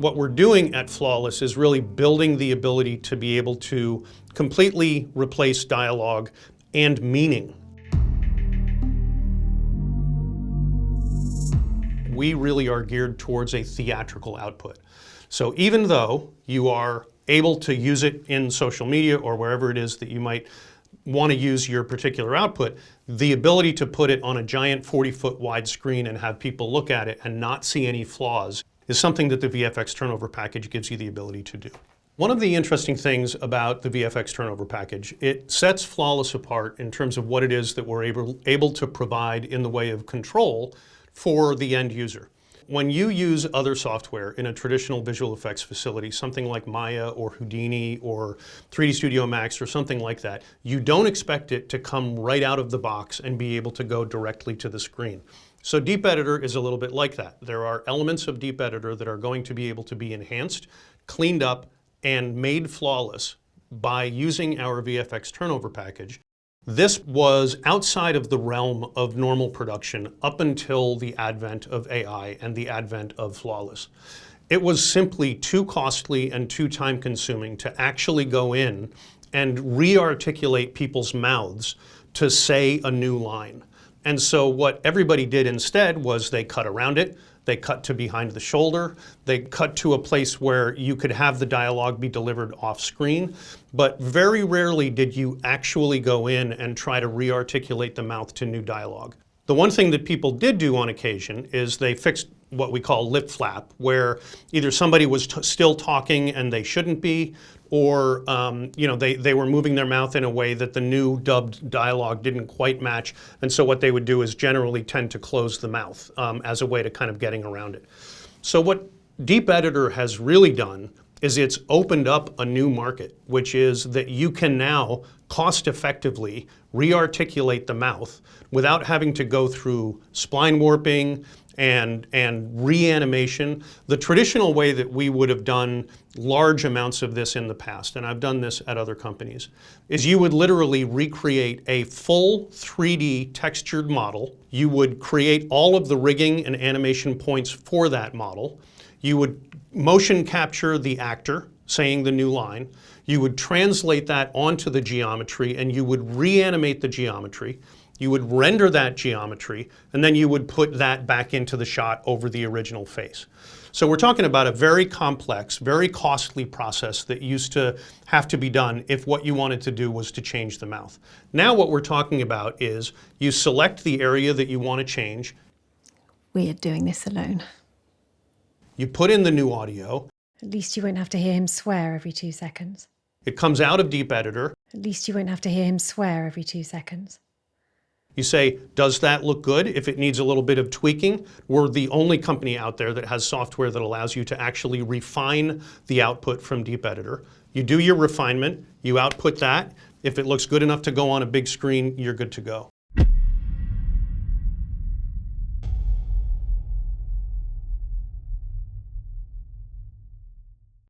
What we're doing at Flawless is really building the ability to be able to completely replace dialogue and meaning. We really are geared towards a theatrical output. So even though you are able to use it in social media or wherever it is that you might want to use your particular output, the ability to put it on a giant 40-foot wide screen and have people look at it and not see any flaws is something that the VFX Turnover Package gives you the ability to do. One of the interesting things about the VFX Turnover Package, it sets Flawless apart in terms of what it is that we're able to provide in the way of control for the end user. When you use other software in a traditional visual effects facility, something like Maya or Houdini or 3D Studio Max or something like that, you don't expect it to come right out of the box and be able to go directly to the screen. So DeepEditor is a little bit like that. There are elements of DeepEditor that are going to be able to be enhanced, cleaned up, and made flawless by using our VFX Turnover Package. This was outside of the realm of normal production up until the advent of AI and the advent of Flawless. It was simply too costly and too time-consuming to actually go in and re-articulate people's mouths to say a new line. And so what everybody did instead was they cut around it, they cut to behind the shoulder, they cut to a place where you could have the dialogue be delivered off screen, but very rarely did you actually go in and try to re-articulate the mouth to new dialogue. The one thing that people did do on occasion is they fixed what we call lip flap, where either somebody was still talking and they shouldn't be, or they were moving their mouth in a way that the new dubbed dialogue didn't quite match. And so what they would do is generally tend to close the mouth as a way to kind of getting around it. So what DeepEditor has really done is it's opened up a new market, which is that you can now cost effectively re-articulate the mouth without having to go through spline warping and reanimation. The traditional way that we would have done large amounts of this in the past, and I've done this at other companies, is you would literally recreate a full 3D textured model. You would create all of the rigging and animation points for that model. You would motion capture the actor saying the new line. You would translate that onto the geometry and you would reanimate the geometry. You would render that geometry and then you would put that back into the shot over the original face. So we're talking about a very complex, very costly process that used to have to be done if what you wanted to do was to change the mouth. Now what we're talking about is you select the area that you want to change. We're doing this alone. You put in the new audio. At least you won't have to hear him swear every 2 seconds. It comes out of DeepEditor. At least you won't have to hear him swear every 2 seconds. You say, does that look good? If it needs a little bit of tweaking, we're the only company out there that has software that allows you to actually refine the output from DeepEditor. You do your refinement, you output that. If it looks good enough to go on a big screen, you're good to go.